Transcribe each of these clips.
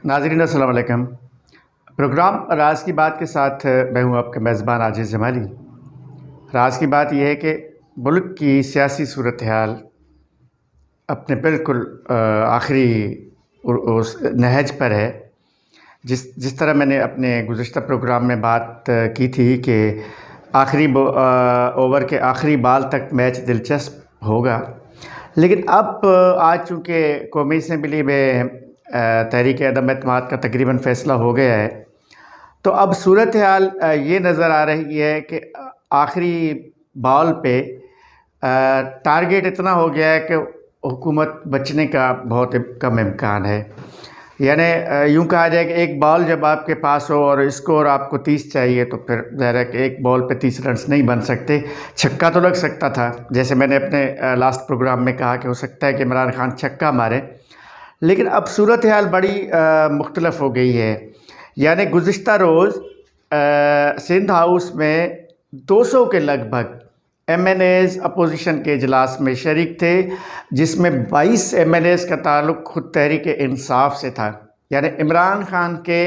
नाज़रीन अस्सलाम वालेकुम। प्रोग्राम राज की बात के साथ मैं हूँ आपका मेज़बान आजिज़ जमाली। राज की बात यह है कि मुल्क की सियासी सूरत हाल अपने बिल्कुल आखिरी उस नहज पर है। जिस जिस तरह मैंने अपने गुज़िश्ता प्रोग्राम में बात की थी कि आखिरी ओवर के आखिरी बाल तक मैच दिलचस्प होगा, लेकिन अब आज चूँकि कौमी असम्बली में तहरीक अदम एतमाद का तकरीबन फ़ैसला हो गया है, तो अब सूरत हाल ये नज़र आ रही है कि आखिरी बॉल पे टारगेट इतना हो गया है कि हुकूमत बचने का बहुत कम इम्कान है। यानी यूँ कहा जाए कि एक बॉल जब आपके पास हो और स्कोर आपको 30 चाहिए, तो फिर ज़ाहिर है कि एक बॉल पे 30 रन्स नहीं बन सकते। छक्का तो लग सकता था, जैसे मैंने अपने लास्ट प्रोग्राम में कहा कि हो सकता है कि इमरान खान छक्का मारे, लेकिन अब सूरत हाल बड़ी मुख्तलफ हो गई है। यानी गुज़िश्ता रोज़ सिंध हाउस में 200 के लगभग MNAs अपोजिशन के इजलास में शरीक थे, जिसमें 22 MNAs का ताल्लुक़ खुद तहरीक इंसाफ से था। यानी इमरान खान के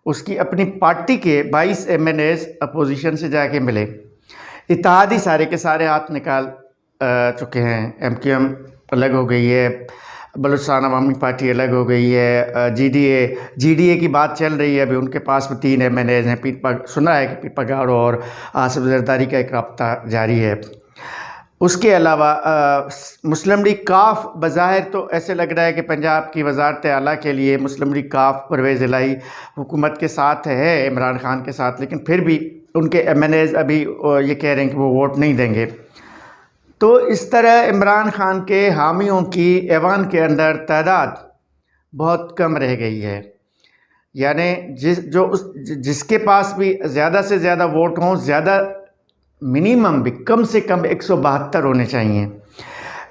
उसकी अपनी पार्टी के 22 MNAs अपोजिशन से जाके मिले। इत्तेहादी सारे के सारे हाथ निकाल चुके हैं। MQM अलग हो गई है, बलूचिस्तान अवामी पार्टी अलग हो गई है, GDA की बात चल रही है। अभी उनके पास में 3 MNAs हैं। सुना है कि पीर पगारो और आसिफ जरदारी का एक रब्ता जारी है। उसके अलावा मुस्लिम लीग काफ बज़ाहिर तो ऐसे लग रहा है कि पंजाब की वज़ारत आला के लिए मुस्लिम लीग काफ परवेज़ इलाही हुकूमत के साथ है, इमरान खान के साथ, लेकिन फिर भी उनके MNAs अभी ये कह रहे हैं कि वो वोट नहीं देंगे। तो इस तरह इमरान खान के हामियों की ऐवान के अंदर तादाद बहुत कम रह गई है। यानी जिसके पास भी ज़्यादा से ज़्यादा वोट हों, मिनिमम भी कम से कम 172 होने चाहिए।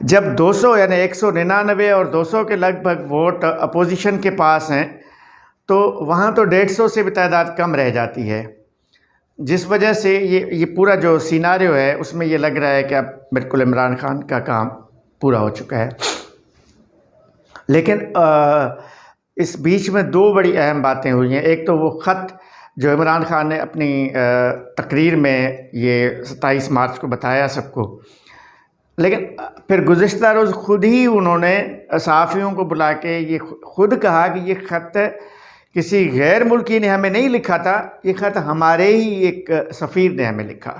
जब 200 यानी 199 और 200 के लगभग वोट अपोजिशन के पास हैं, तो वहाँ तो 150 से भी तादाद कम रह जाती है, जिस वजह से ये पूरा जो सिनारियो है उसमें ये लग रहा है कि अब बिल्कुल इमरान खान का काम पूरा हो चुका है। लेकिन इस बीच में 2 बड़ी अहम बातें हुई हैं। एक तो वो ख़त जो इमरान खान ने अपनी तकरीर में ये 27 मार्च को बताया सबको, लेकिन फिर गुज़िश्ता रोज़ खुद ही उन्होंने सहाफ़ियों को बुला के ये खुद कहा कि ये ख़त किसी गैर मुल्की ने हमें नहीं लिखा था, ये ख़त हमारे ही एक सफ़ीर ने हमें लिखा।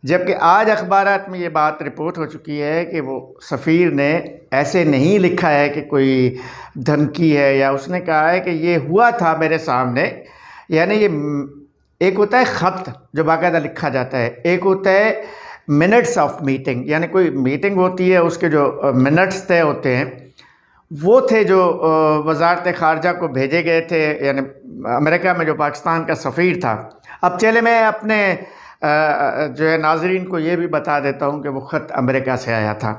जबकि आज अखबारात में ये बात रिपोर्ट हो चुकी है कि वो सफ़ीर ने ऐसे नहीं लिखा है कि कोई धमकी है, या उसने कहा है कि ये हुआ था मेरे सामने। यानी ये एक होता है ख़त जो बाकायदा लिखा जाता है, एक होता है मिनट्स ऑफ मीटिंग, यानी कोई मीटिंग होती है उसके जो मिनट्स तय होते हैं, वो थे जो वज़ारत ख़ारजा को भेजे गए थे, यानी अमेरिका में जो पाकिस्तान का सफ़ीर था। अब चले मैं अपने जो है नाज़रीन को ये भी बता देता हूँ कि वो ख़त अमेरिका से आया था।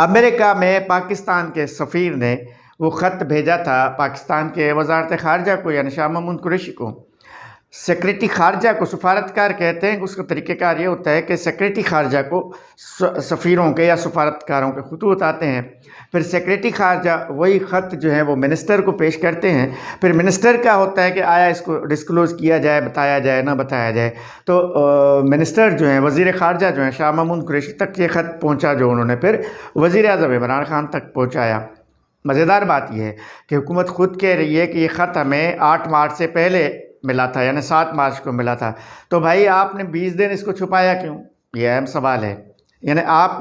अमेरिका में पाकिस्तान के सफ़ीर ने वो ख़त भेजा था पाकिस्तान के वज़ारत ख़ारजा को, यानी शाह महमूद कुरैशी को। सेक्रेटरी ख़ारजा को सफारतकार कहते हैं। उसका तरीक़ेकार ये होता है कि सेक्रेटरी ख़ारजा को सफ़ीरों के या सफारतकारों के ख़ुतूत आते हैं, फिर सेक्रेटरी ख़ारजा वही ख़त जो है वो मिनिस्टर को पेश करते हैं। फिर मिनिस्टर का होता है कि आया इसको डिस्क्लोज़ किया जाए, बताया जाए, ना बताया जाए। तो मिनिस्टर जो हैं, वज़ीर ख़ारजा जो हैं, शाह महमूद कुरैशी तक ये ख़त पहुँचा, जो उन्होंने फिर वज़ीर आज़म इमरान खान तक पहुँचाया। मज़ेदार बात यह है कि हुकूमत ख़ुद कह रही है कि ये ख़त हमें 8 मार्च से पहले मिला था, यानी 7 मार्च को मिला था। तो भाई आपने 20 दिन इसको छुपाया क्यों? ये अहम सवाल है। यानी आप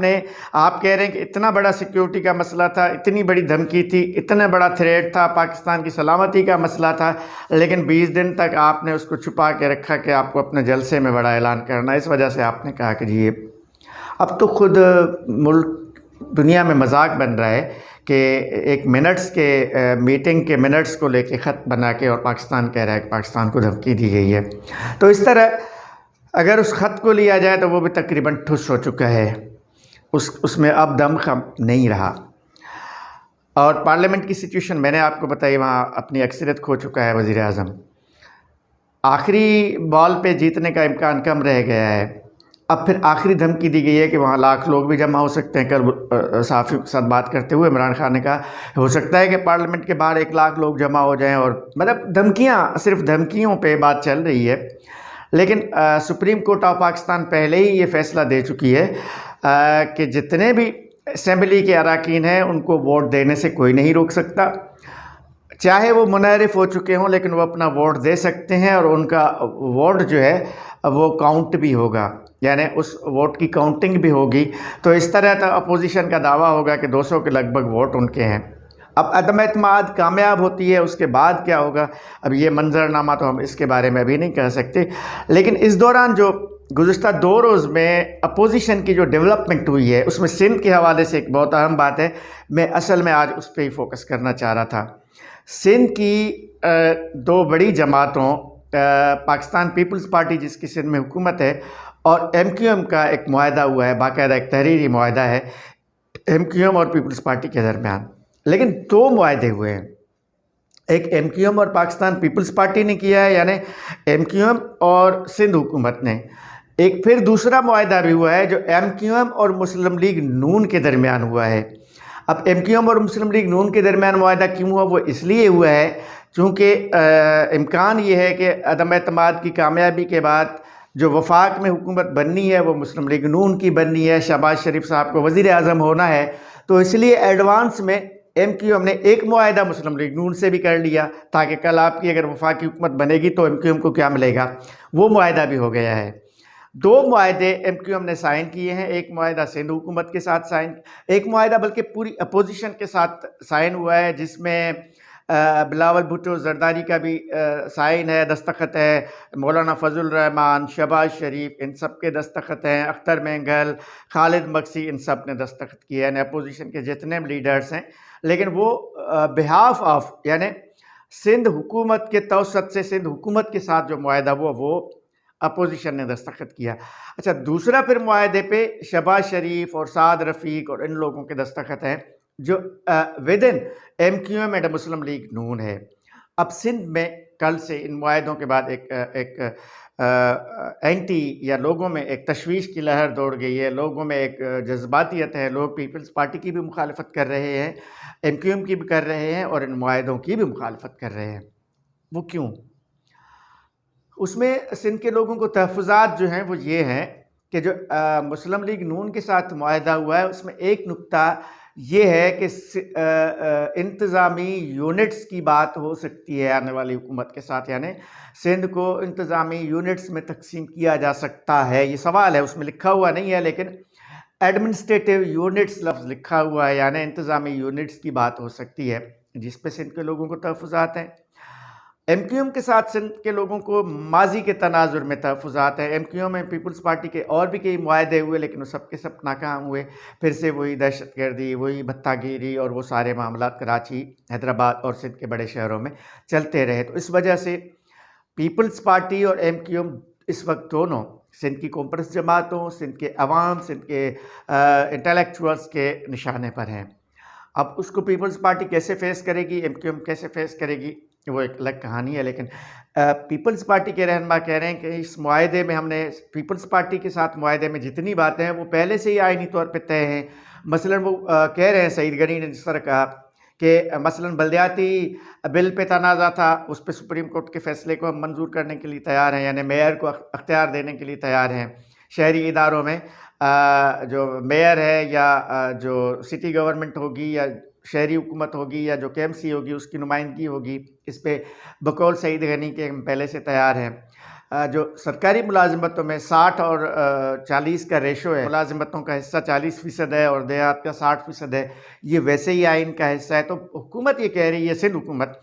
कह रहे हैं कि इतना बड़ा सिक्योरिटी का मसला था, इतनी बड़ी धमकी थी, इतना बड़ा थ्रेट था, पाकिस्तान की सलामती का मसला था, लेकिन 20 दिन तक आपने उसको छुपा के रखा कि आपको अपने जलसे में बड़ा ऐलान करना है। इस वजह से आपने कहा कि जी अब तो खुद मुल्क दुनिया में मजाक बन रहा है कि एक मिनट्स के मीटिंग के मिनट्स को लेके ख़त बना के, और पाकिस्तान कह रहा है कि पाकिस्तान को धमकी दी गई है। तो इस तरह अगर उस ख़त को लिया जाए तो वो भी तकरीबन ठुस हो चुका है, उसमें अब दम खम नहीं रहा। और पार्लियामेंट की सिचुएशन मैंने आपको बताई, वहाँ अपनी अक्सरियत खो चुका है वज़ीर आज़म। आखिरी बॉल पे जीतने का इम्कान कम रह गया है। अब फिर आखिरी धमकी दी गई है कि वहाँ लाख लोग भी जमा हो सकते हैं। कल सहाफ़ियों के साथ बात करते हुए इमरान खान ने कहा हो सकता है कि पार्लियामेंट के बाहर 1 लाख लोग जमा हो जाएं, और मतलब धमकियाँ, सिर्फ धमकियों पे बात चल रही है। लेकिन सुप्रीम कोर्ट ऑफ पाकिस्तान पहले ही ये फैसला दे चुकी है कि जितने भी असम्बली के अरकान हैं उनको वोट देने से कोई नहीं रोक सकता, चाहे वो मुनहरिफ हो चुके हों, लेकिन वो अपना वोट दे सकते हैं और उनका वोट जो है वो काउंट भी होगा, यानी उस वोट की काउंटिंग भी होगी। तो इस तरह का अपोजिशन का दावा होगा कि 200 के लगभग वोट उनके हैं। अब अदम एतमाद कामयाब होती है, उसके बाद क्या होगा, अब ये मंजरनामा तो हम इसके बारे में अभी नहीं कह सकते। लेकिन इस दौरान जो गुज़िश्ता 2 रोज़ में अपोजिशन की जो डेवलपमेंट हुई है, उसमें सिंध के हवाले से एक बहुत अहम बात है। मैं असल में आज उस पर ही फोकस करना चाह रहा था। सिंध की 2 बड़ी जमातों, पाकिस्तान पीपल्स पार्टी जिसकी सिंध में हुकूमत है, और MQM का एक मुआहदा हुआ है, बाकायदा एक तहरीरी मुआहदा है MQM और पीपल्स पार्टी के दरमियान। लेकिन 2 मुआहदे हुए हैं, एक MQM और पाकिस्तान पीपल्स पार्टी ने किया है, यानी MQM और सिंध हुकूमत ने। एक फिर दूसरा मुआहदा भी हुआ है जो MQM और मुस्लिम लीग नून के दरमियान हुआ है। अब MQM और मुस्लिम लीग नून के दरमियान मुआहदा क्यों हुआ, वो इसलिए हुआ है चूँकि इम्कान ये है कि अदम एतमाद की कामयाबी के बाद जो वफाक में हुकूमत बननी है वो मुस्लिम लीग नून की बननी है, शहबाज शरीफ साहब को वज़ीर आज़म होना है। तो इसलिए एडवांस में MQM ने एक मुआहदा मुस्लिम लीग नून से भी कर लिया, ताकि कल आपकी अगर वफाकी हुकूमत बनेगी तो MQM को क्या मिलेगा, वो मुआहदा भी हो गया है। 2 मुआहदे MQM ने साइन किए हैं, एक मुआहदा सिंध हुकूमत के साथ साइन, एक मुआहदा बल्कि पूरी अपोजिशन के साथ साइन हुआ है, जिसमें बिलावल भुट्टो जरदारी का भी साइन है, दस्तखत है, मौलाना फजल रहमान, शहबाज शरीफ, इन सब के दस्तखत हैं, अख्तर मेंगल, खालिद मक्सी, इन सब ने दस्तखत किए हैं, अपोजिशन के जितने भी लीडर्स हैं। लेकिन वो बिहाफ ऑफ, यानी सिंध हुकूमत के तवसत से सिंध हुकूमत के साथ जो मुआहदा हुआ वो अपोजिशन ने दस्तखत किया। अच्छा, दूसरा फिर मुआहदे पे शहबाज शरीफ और साद रफ़ीक और इन लोगों के दस्तखत हैं जो within MQM and Muslim League नून है। अब सिंध में कल से इन मुआहदों के बाद एक एंटी या लोगों में एक तशवीश की लहर दौड़ गई है, लोगों में एक जज्बातियत है, लोग पीपल्स पार्टी की भी मुखालफत कर रहे हैं, MQM की भी कर रहे हैं और इन मुआहदों की भी मुखालफत कर रहे हैं। वो क्यों? उसमें सिंध के लोगों को तहफ़्फ़ुज़ात जो हैं वो ये हैं कि जो मुस्लिम लीग नून के साथ मुआहदा हुआ है उसमें एक नुक्ता ये है कि इंतज़ामी यूनिट्स की बात हो सकती है आने वाली हुकूमत के साथ, यानी सिंध को इंतज़ामी यूनिट्स में तकसीम किया जा सकता है। ये सवाल है, उसमें लिखा हुआ नहीं है, लेकिन एडमिनिस्ट्रेटिव यूनिट्स लफ्ज़ लिखा हुआ है, यानी इंतज़ामी यूनिट्स की बात हो सकती है, जिस पे सिंध के लोगों को तहफ़्फ़ुज़ात हैं। MQM के साथ सिंध के लोगों को माजी के तनाजुर में तहफ़्फ़ुज़ात है। MQM में पीपल्स पार्टी के और भी कई मुआहदे हुए, लेकिन वो सब के सब नाकाम हुए। फिर से वही दहशतगर्दी, वही भत्तागिरी और वो सारे मामलात कराची, हैदराबाद और सिंध के बड़े शहरों में चलते रहे। तो इस वजह से पीपल्स पार्टी और MQM इस वक्त दोनों सिंध की कॉम्प्रेस जमातों, सिंध के अवाम, सिंध के इंटेलेक्चुअल्स के निशाने पर हैं। अब उसको पीपल्स पार्टी कैसे फेस करेगी, MQM कैसे फेस करेगी, वो एक अलग कहानी है। लेकिन पीपल्स पार्टी के रहनुमा कह रहे हैं कि इस मुआहदे में हमने पीपल्स पार्टी के साथ मुआहदे में जितनी बातें हैं वो पहले से ही आईनी तौर पे तय हैं। मसलन वो कह रहे हैं, सईद गनी ने जिस तरह कहा कि मसलन बल्दियाती बिल पे तनाज़ा था, उस पर सुप्रीम कोर्ट के फैसले को हम मंजूर करने के लिए तैयार हैं, यानी मेयर को अख्तियार देने के लिए तैयार हैं। शहरी इदारों में जो मेयर है या जो सिटी गवर्नमेंट होगी या शहरी हुकूमत होगी या जो KMC होगी उसकी नुमाइंदगी होगी, इस पे बकौल सईद गनी के हम पहले से तैयार हैं। जो सरकारी मुलाजिमतों में 60 और 40 का रेशो है, मुलाजिमतों का हिस्सा 40% है और देहात का 60% है, ये वैसे ही आइन का हिस्सा है। तो हुकूमत ये कह रही है, सिंध हुकूमत,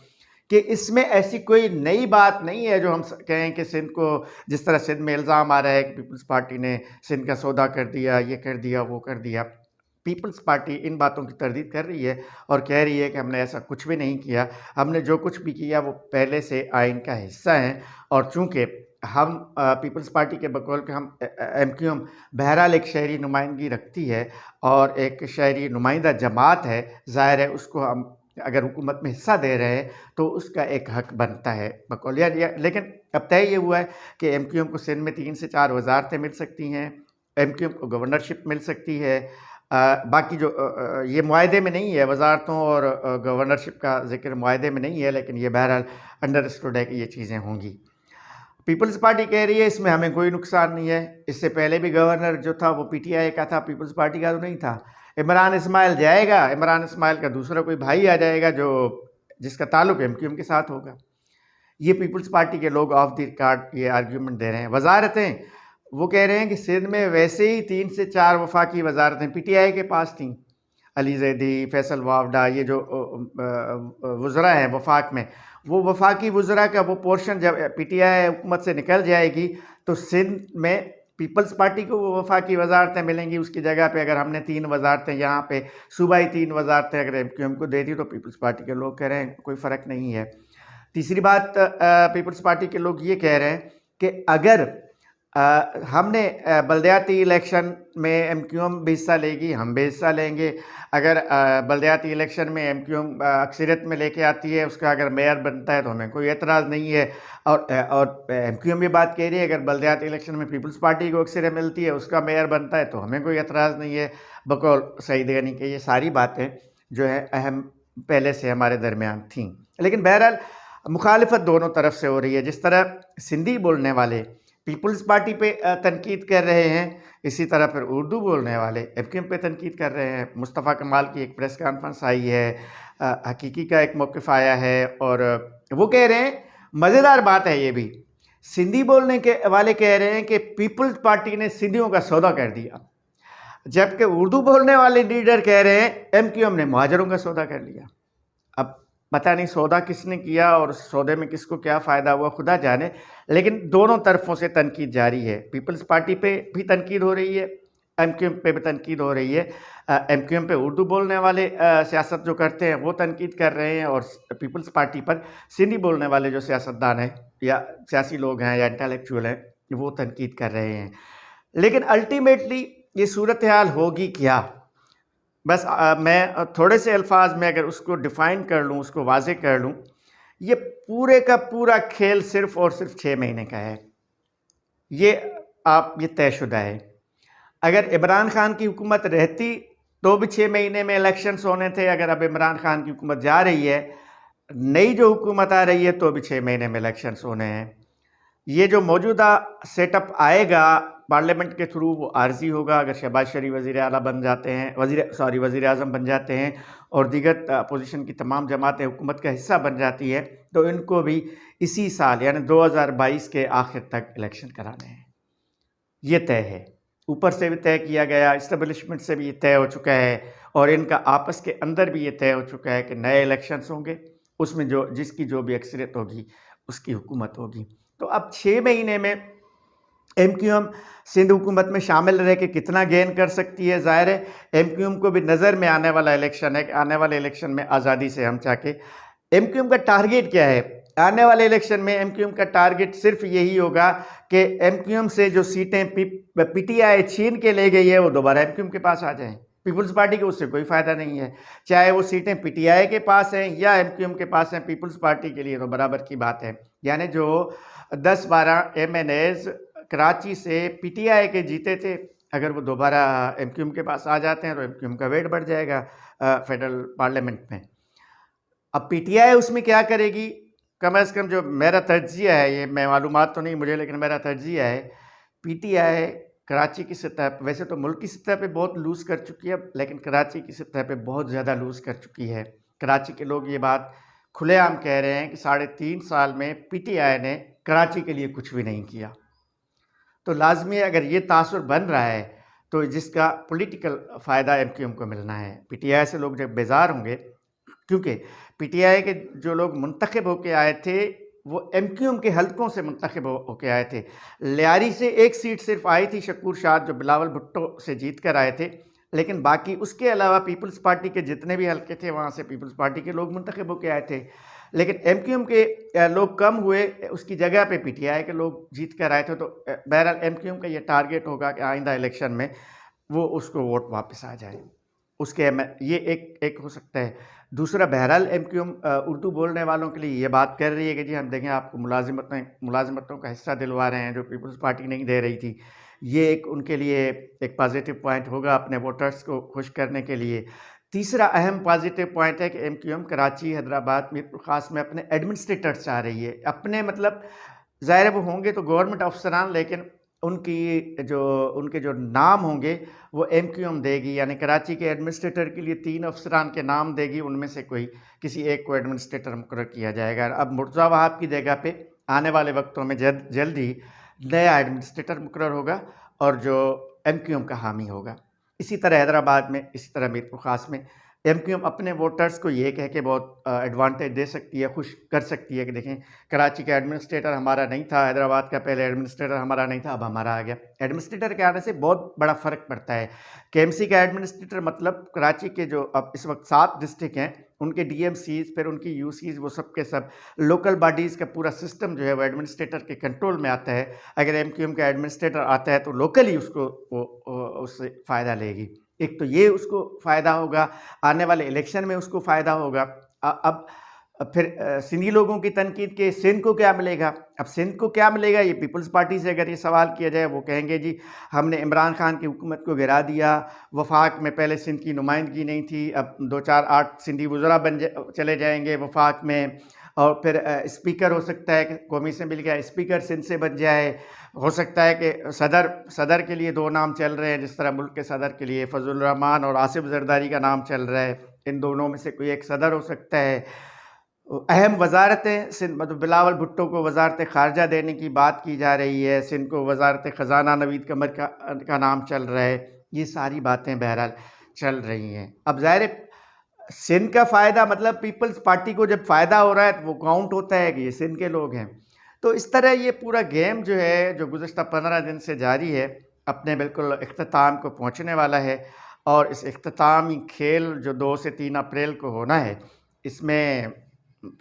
कि इसमें ऐसी कोई नई बात नहीं है जो हम कहें कि सिंध को, जिस तरह सिंध में इल्ज़ाम आ रहा है कि पीपल्स पार्टी ने सिंध का सौदा कर दिया, ये कर दिया, वो कर दिया। पीपल्स पार्टी इन बातों की तरदीद कर रही है और कह रही है कि हमने ऐसा कुछ भी नहीं किया, हमने जो कुछ भी किया वो पहले से आइन का हिस्सा हैं। और चूँकि हम पीपल्स पार्टी के बकौल के हम MQM बहरहाल एक शहरी नुमाइंदगी रखती है और एक शहरी नुमाइंदा जमात है, ज़ाहिर है उसको हम अगर हुकूमत में हिस्सा दे रहे हैं तो उसका एक हक बनता है बकौल। लेकिन अब तय ये हुआ है कि MQM को सिंध में 3 से 4 वजारतें मिल सकती हैं, MQM को गवर्नरशिप मिल सकती है। बाकी जो ये मुआहदे में नहीं है, वजारतों और गवर्नरशिप का जिक्र मुआहदे में नहीं है, लेकिन ये बहरहाल अंडरस्टूड है कि ये चीज़ें होंगी। पीपल्स पार्टी कह रही है इसमें हमें कोई नुकसान नहीं है। इससे पहले भी गवर्नर जो था वो PTI का था, पीपल्स पार्टी का तो नहीं था। इमरान इस्माइल जाएगा, इमरान इस्माइल का दूसरा कोई भाई आ जाएगा जो जिसका ताल्लुक MQM के साथ होगा। ये पीपल्स पार्टी के लोग ऑफ द रिकॉर्ड ये आर्ग्यूमेंट दे रहे हैं। वजारतें, वो कह रहे हैं कि सिंध में वैसे ही 3 से 4 वफाकी वजारतें PTI के पास थीं। अली जैदी, फैसल वावडा, ये जो वज़रा हैं वफाक में, वो वफाकी वज़रा का वो पोर्शन जब PTI हुकूमत से निकल जाएगी तो सिंध में पीपल्स पार्टी को वो वफाकी वजारतें मिलेंगी। उसकी जगह पे अगर हमने 3 वजारतें यहाँ पे सूबाई 3 वजारतें अगर MQM को दे दी तो पीपल्स पार्टी के लोग कह रहे हैं कोई फ़र्क नहीं है। तीसरी बात, पीपल्स पार्टी के लोग ये कह रहे हैं कि अगर हमने बल्दियाती इलेक्शन में MQM भी हिस्सा लेगी, हम भी हिस्सा लेंगे। अगर बल्दियाती इलेक्शन में MQM अक्सरियत में लेके आती है, उसका अगर मेयर बनता है तो हमें कोई एतराज़ नहीं है। और MQM ये बात कह रही है अगर बल्दियाती इलेक्शन में पीपल्स पार्टी को अक्सरियत मिलती है, उसका मेयर बनता है तो हमें कोई एतराज़ नहीं है। बकौल सईद गनी के ये सारी बातें जो है अहम पहले से हमारे दरमियान थीं। लेकिन बहरहाल मुखालिफत दोनों तरफ से हो रही है। जिस तरह सिंधी बोलने वाले पीपल्स पार्टी पे तनकीद कर रहे हैं, इसी तरह फिर उर्दू बोलने वाले MQM पे तनकीद कर रहे हैं। मुस्तफ़ा कमाल की एक प्रेस कॉन्फ्रेंस आई है, हकीकी का एक मौक़िफ़ आया है और वो कह रहे हैं, मज़ेदार बात है ये भी, सिंधी बोलने के वाले कह रहे हैं कि पीपल्स पार्टी ने सिंधियों का सौदा कर दिया, जबकि उर्दू बोलने वाले लीडर कह रहे हैं MQM ने मुहाजिरों का सौदा कर लिया। अब पता नहीं सौदा किसने किया और सौदे में किसको क्या फ़ायदा हुआ, खुदा जाने। लेकिन दोनों तरफों से तनकीद जारी है। पीपल्स पार्टी पे भी तनकीद हो रही है, MQM पे भी तनकीद हो रही है। MQM पे उर्दू बोलने वाले सियासत जो करते हैं वो तनकीद कर रहे हैं और पीपल्स पार्टी पर सिंधी बोलने वाले जो सियासतदान हैं या सियासी लोग हैं या इंटेलेक्चुअल हैं वो तनकीद कर रहे हैं। लेकिन अल्टीमेटली ये सूरत हाल होगी क्या? बस मैं थोड़े से अल्फाज में अगर उसको डिफ़ाइन कर लूँ, उसको वाज़े कर लूँ, ये पूरे का पूरा खेल सिर्फ़ और सिर्फ 6 महीने का है। ये तयशुदा है। अगर इमरान खान की हुकूमत रहती तो भी 6 महीने में इलेक्शंस होने थे। अगर अब इमरान खान की हुकूमत जा रही है, नई जो हुकूमत आ रही है, तो भी 6 महीने में इलेक्शंस होने हैं। ये जो मौजूदा सेटअप आएगा पार्लियामेंट के थ्रू वो आर्जी होगा। अगर शहबाज शरीफ वज़ीर आला बन जाते हैं, वज़ीर आज़म बन जाते हैं और दीगर अपोजिशन की तमाम जमातें हुकूमत का हिस्सा बन जाती है, तो इनको भी इसी साल यानी 2022 के आखिर तक इलेक्शन कराने हैं। ये तय है, ऊपर से भी तय किया गया, इस्टेब्लिशमेंट से भी ये तय हो चुका है और इनका आपस के अंदर भी ये तय हो चुका है कि नए इलेक्शंस होंगे, उसमें जिसकी जो भी अक्सरियत होगी उसकी हुकूमत होगी। तो अब 6 महीने में MQM सिंध हुकूमत में शामिल रह के कितना गेन कर सकती है? ज़ाहिर है MQM को भी नज़र में आने वाला इलेक्शन है कि आने वाले इलेक्शन में आज़ादी से हम चाहे। MQM का टारगेट क्या है? आने वाले इलेक्शन में MQM का टारगेट सिर्फ यही होगा कि MQM से जो सीटें PTI छीन के ले गई है वो दोबारा MQM के पास आ जाएं। पीपल्स पार्टी को उससे कोई फ़ायदा नहीं है, चाहे वो सीटें PTI के पास हैं या MQM के पास हैं। पीपल्स पार्टी के लिए तो बराबर की बात है। यानी जो 10-12 MNAs कराची से PTI के जीते थे, अगर वो दोबारा MQM के पास आ जाते हैं तो MQM का वेट बढ़ जाएगा फेडरल पार्लियामेंट में। अब PTI उसमें क्या करेगी? कम अज़ कम जो मेरा तर्जिया है, ये मैं मालूमात तो नहीं मुझे, लेकिन मेरा तर्जिया है PTI कराची की सतह पर, वैसे तो मुल्क की सतह पे बहुत लूज़ कर चुकी है, लेकिन कराची की सतह पे बहुत ज़्यादा लूज़ कर चुकी है। कराची के लोग ये बात खुलेआम कह रहे हैं कि 3.5 साल में PTI ने कराची के लिए कुछ भी नहीं किया। तो लाजमी है अगर ये तासुर बन रहा है तो जिसका पॉलिटिकल फ़ायदा MQM को मिलना है। PTI से लोग जब बेजार होंगे, क्योंकि PTI के जो लोग मुंतखब होके आए थे वो MQM के हलकों से मुंतखब होके आए थे। लियारी से एक सीट सिर्फ आई थी, शकूर शाह, जो बिलावल भुट्टो से जीत कर आए थे, लेकिन बाकी उसके अलावा पीपल्स पार्टी के जितने भी हलके थे वहाँ से पीपल्स पार्टी के लोग मुंतखब होके आए थे। लेकिन MQM के लोग कम हुए, उसकी जगह पे PTI के लोग जीत कर आए थे। तो बहरहाल MQM का ये टारगेट होगा कि आइंदा इलेक्शन में वो उसको वोट वापस आ जाए। उसके ये एक हो सकता है। दूसरा, बहरहाल MQM उर्दू बोलने वालों के लिए ये बात कर रही है कि जी हम देखें आपको मुलाजिमतों का हिस्सा दिलवा रहे हैं जो पीपल्स पार्टी नहीं दे रही थी। ये एक उनके लिए एक पॉजिटिव पॉइंट होगा अपने वोटर्स को खुश करने के लिए। तीसरा अहम पॉजिटिव पॉइंट है कि एमक्यूएम कराची, हैदराबाद, मीरपुर ख़ास में अपने एडमिनिस्ट्रेटर्स चाह रही है। अपने मतलब ज़ाहिर है वो होंगे तो गवर्नमेंट अफसरान, लेकिन उनके जो नाम होंगे वो एमक्यूएम देगी, यानी कराची के एडमिनिस्ट्रेटर के लिए 3 अफसरान के नाम देगी, उनमें से कोई किसी एक को एडमिनिस्ट्रेटर मुकर्रर किया जाएगा। अब मुर्तज़ा वहाब की जगह पे आने वाले वक्तों में जल्द ही नया एडमिनिस्ट्रेटर मुकर्रर होगा और जो एमक्यूएम का हामी होगा। इसी तरह हैदराबाद में, इसी तरह मीरपुर ख़ास में एमक्यूएम अपने वोटर्स को ये कह के बहुत एडवांटेज दे सकती है, खुश कर सकती है कि देखें कराची का एडमिनिस्ट्रेटर हमारा नहीं था, हैदराबाद का पहले एडमिनिस्ट्रेटर हमारा नहीं था, अब हमारा आ गया। एडमिनिस्ट्रेटर के आने से बहुत बड़ा फ़र्क पड़ता है। केएमसी का एडमिनिस्ट्रेटर मतलब कराची के जो अब इस वक्त 7 डिस्ट्रिक्ट हैं, उनके डीएमसीज़, फिर उनकी यूसीज़, वो सब के सब लोकल बॉडीज़ का पूरा सिस्टम जो है वो एडमिनिस्ट्रेटर के कंट्रोल में आता है। अगर एमक्यूएम का एडमिनिस्ट्रेटर आता है तो लोकली उसको उससे फ़ायदा लेगी। एक तो ये उसको फ़ायदा होगा, आने वाले इलेक्शन में उसको फ़ायदा होगा। अब फिर सिंधी लोगों की तनकीद के सिंध को क्या मिलेगा? अब सिंध को क्या मिलेगा, ये पीपल्स पार्टी से अगर ये सवाल किया जाए, वो कहेंगे जी हमने इमरान खान की हुकूमत को गिरा दिया, वफाक में पहले सिंध की नुमाइंदगी नहीं थी, अब 2-4-8 सिंधी वज़रा चले जाएंगे वफाक में, और फिर स्पीकर हो सकता है कि कौमी असेंबली का स्पीकर सिंध से बन जाए। हो सकता है कि सदर के लिए 2 नाम चल रहे हैं, जिस तरह मुल्क के सदर के लिए फजलुर रहमान और आसिफ जरदारी का नाम चल रहा है, इन दोनों में से कोई एक सदर हो सकता है। अहम वजारतें सिंध, मतलब बिलावल भुट्टो को वजारत ख़ारजा देने की बात की जा रही है, सिंध को वजारत ख़जाना नवीद कमर का नाम चल रहा है। ये सारी बातें बहरहाल चल रही हैं। अब ज़ाहिर है सिंध का फ़ायदा मतलब पीपल्स पार्टी को जब फ़ायदा हो रहा है तो वो काउंट होता है कि ये सिंध के लोग हैं। तो इस तरह ये पूरा गेम जो है, जो गुज़श्ता 15 दिन से जारी है, अपने बिल्कुल इख्तिताम को पहुंचने वाला है। और इस इख्तितामी खेल जो 2 से 3 अप्रैल को होना है, इसमें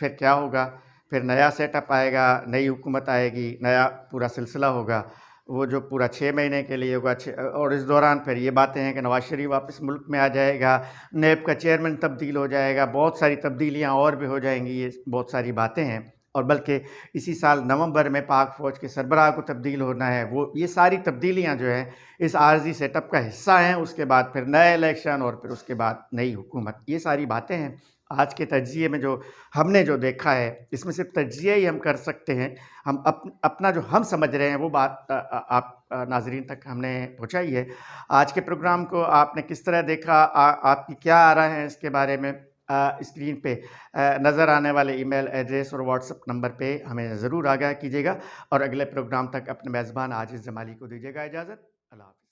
फिर क्या होगा, फिर नया सेटअप आएगा, नई हुकूमत आएगी, नया पूरा सिलसिला होगा, वो जो पूरा 6 महीने के लिए होगा। और इस दौरान फिर ये बातें हैं कि नवाज़ शरीफ वापस मुल्क में आ जाएगा, नेब का चेयरमैन तब्दील हो जाएगा, बहुत सारी तब्दीलियाँ और भी हो जाएंगी, ये बहुत सारी बातें हैं। और बल्कि इसी साल नवंबर में पाक फ़ौज के सरबराह को तब्दील होना है, वो ये सारी तब्दीलियाँ जो हैं इस आर्जी सेटअप का हिस्सा हैं। उसके बाद फिर नए इलेक्शन और फिर उसके बाद नई हुकूमत, ये सारी बातें हैं। आज के तज्ज़िये में जो हमने जो देखा है, इसमें सिर्फ तज्ज़िया ही हम कर सकते हैं। हम अपना जो हम समझ रहे हैं वो बात आप नाज़रीन तक हमने पहुँचाई है। आज के प्रोग्राम को आपने किस तरह देखा, आपकी क्या आ रहा है इसके बारे में, स्क्रीन पे नज़र आने वाले ईमेल एड्रेस और व्हाट्सएप नंबर पे हमें ज़रूर आगाह कीजिएगा। और अगले प्रोग्राम तक अपने मेज़बान आजिज़ जमाली को दीजिएगा इजाज़त। अल्लाह हाफ़िज़।